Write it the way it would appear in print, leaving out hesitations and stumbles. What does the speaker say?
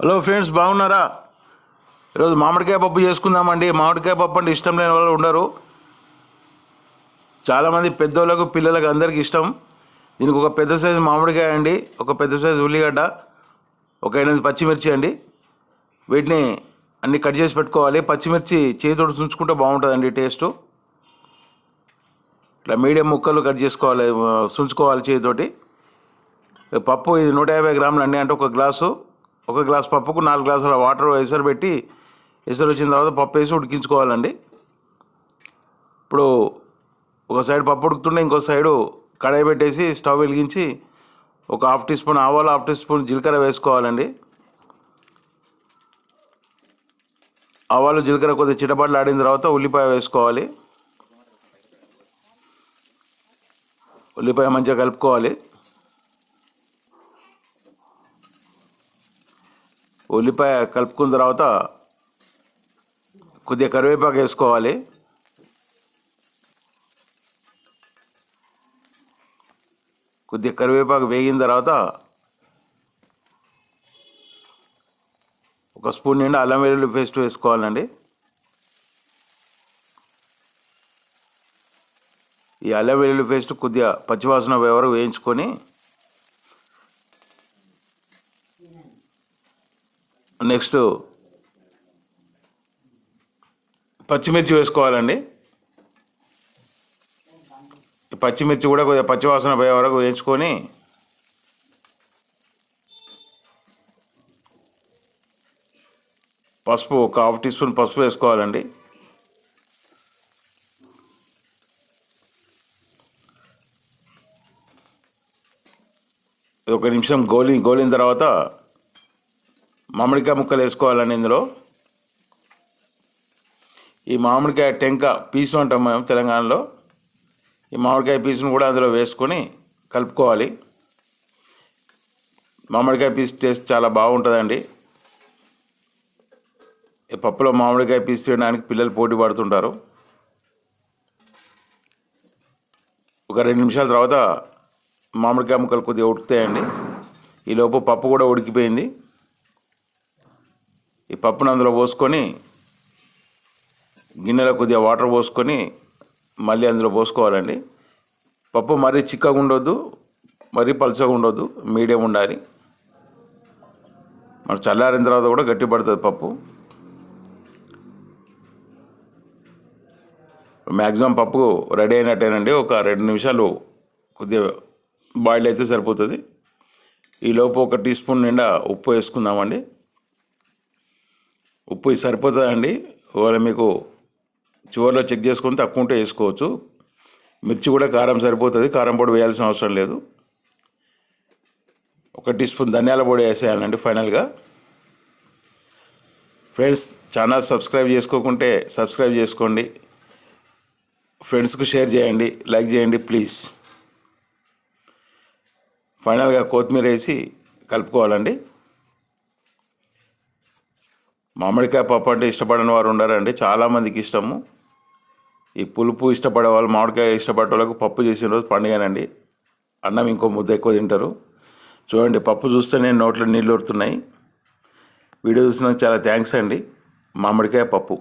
Hello friends, బాగున్నారా? ఈరోజు మామిడికాయ పప్పు చేసుకుందామండి. మామిడికాయ పప్పు అంటే ఇష్టం లేని వాళ్ళు ఉండరు. చాలామంది పెద్దోళ్ళకు పిల్లలకు అందరికీ ఇష్టం. దీనికి ఒక పెద్ద సైజు మామిడికాయ అండి, ఒక పెద్ద సైజు ఉల్లిగడ్డ, ఒక 8 పచ్చిమిర్చి అండి. వీటిని అన్ని కట్ చేసి పెట్టుకోవాలి. పచ్చిమిర్చి చేతితోటి తుంచుకుంటే బాగుంటుందండి టేస్టు. ఇట్లా మీడియం ముక్కలు కట్ చేసుకోవాలి, తుంచుకోవాలి చేతితోటి. పప్పు ఇది 150 గ్రాములు అండి. అంటే ఒక గ్లాస్ పప్పుకు 4 గ్లాసుల వాటర్ ఎసరు పెట్టి, ఎసరు వచ్చిన తర్వాత పప్పు వేసి ఉడికించుకోవాలండి. ఇప్పుడు ఒక సైడ్ పప్పు ఉడుకుతుంటే ఇంకో సైడు కడాయి పెట్టేసి స్టవ్ వెలిగించి ఒక 1/2 టీ స్పూన్ ఆవాలు, 1/2 టీ స్పూన్ జీలకర్ర వేసుకోవాలండి. ఆవాలు జీలకర్ర కొద్దిగా చిటపట్లు ఆడిన తర్వాత ఉల్లిపాయ వేసుకోవాలి. ఉల్లిపాయ మంచిగా కలుపుకోవాలి. ఉల్లిపాయ కలుపుకున్న తర్వాత కొద్దిగా కరివేపాకు వేసుకోవాలి. కొద్దిగా కరివేపాకు వేగిన తర్వాత ఒక స్పూన్ నిండా అల్లం వెల్లుల్లి పేస్ట్ వేసుకోవాలండి. ఈ అల్లం వెల్లుల్లి పేస్ట్ కొద్దిగా పచ్చివాసన పోయే వరకు వేయించుకొని నెక్స్ట్ పచ్చిమిర్చి వేసుకోవాలండి. పచ్చిమిర్చి కూడా కొద్దిగా పచ్చివాసన పోయే వరకు వేయించుకొని పసుపు ఒక 1/2 టీ స్పూన్ పసుపు వేసుకోవాలండి. ఒక నిమిషం గోలిన తర్వాత మామిడికాయ ముక్కలు వేసుకోవాలండి. ఇందులో ఈ మామిడికాయ టెంక పీసు అంటాం మేము తెలంగాణలో. ఈ మామిడికాయ పీసును కూడా అందులో వేసుకొని కలుపుకోవాలి. మామిడికాయ పీస్ టేస్ట్ చాలా బాగుంటుందండి. ఈ పప్పులో మామిడికాయ పీస్ తినడానికి పిల్లలు పోటీ పడుతుంటారు. ఒక 2 నిమిషాల తర్వాత మామిడికాయ ముక్కలు కొద్దిగా ఉడుకుతాయండి. ఈలోపు పప్పు కూడా ఉడికిపోయింది. ఈ పప్పును అందులో పోసుకొని గిన్నెలో కొద్దిగా వాటర్ పోసుకొని మళ్ళీ అందులో పోసుకోవాలండి. పప్పు మరీ చిక్కగా ఉండొద్దు, మరీ పలుచగా ఉండొద్దు, మీడియం ఉండాలి. మరి చల్లారిన తర్వాత కూడా గట్టి పడుతుంది పప్పు. మ్యాక్సిమం పప్పు రెడీ అయినట్టేనండి. ఒక 2 నిమిషాలు కొద్దిగా బాయిల్ అయితే సరిపోతుంది. ఈలోపు ఒక టీ స్పూన్ నిండా ఉప్పు వేసుకుందామండి. ఉప్పు సరిపోతుందండి. ఒకవేళ మీకు చివరిలో చెక్ చేసుకొని తక్కువ ఉంటే వేసుకోవచ్చు. మిర్చి కూడా కారం సరిపోతుంది, కారం పొడి వేయాల్సిన అవసరం లేదు. ఒక టీ స్పూన్ ధనియాల పొడి వేసేయాలండి ఫైనల్గా. ఫ్రెండ్స్, ఛానల్ సబ్స్క్రైబ్ చేసుకోకుంటే సబ్స్క్రైబ్ చేసుకోండి. ఫ్రెండ్స్కు షేర్ చేయండి, లైక్ చేయండి ప్లీజ్. ఫైనల్గా కొత్తిమీర వేసి కలుపుకోవాలండి. మామిడికాయ పప్పు అంటే ఇష్టపడని వారు ఉండారండి, చాలామందికి ఇష్టము. ఈ పులుపు ఇష్టపడే వాళ్ళు, మామిడికాయ ఇష్టపడే వాళ్ళకు పప్పు చేసిన రోజు పండుగనండి. అన్నం ఇంకో ముద్ద ఎక్కువ తింటారు. చూడండి, పప్పు చూస్తే నేను నోట్లో నీళ్ళు ఊరుతున్నాయి. వీడియో చూసినందుకు చాలా థ్యాంక్స్ అండి. మామిడికాయ పప్పు.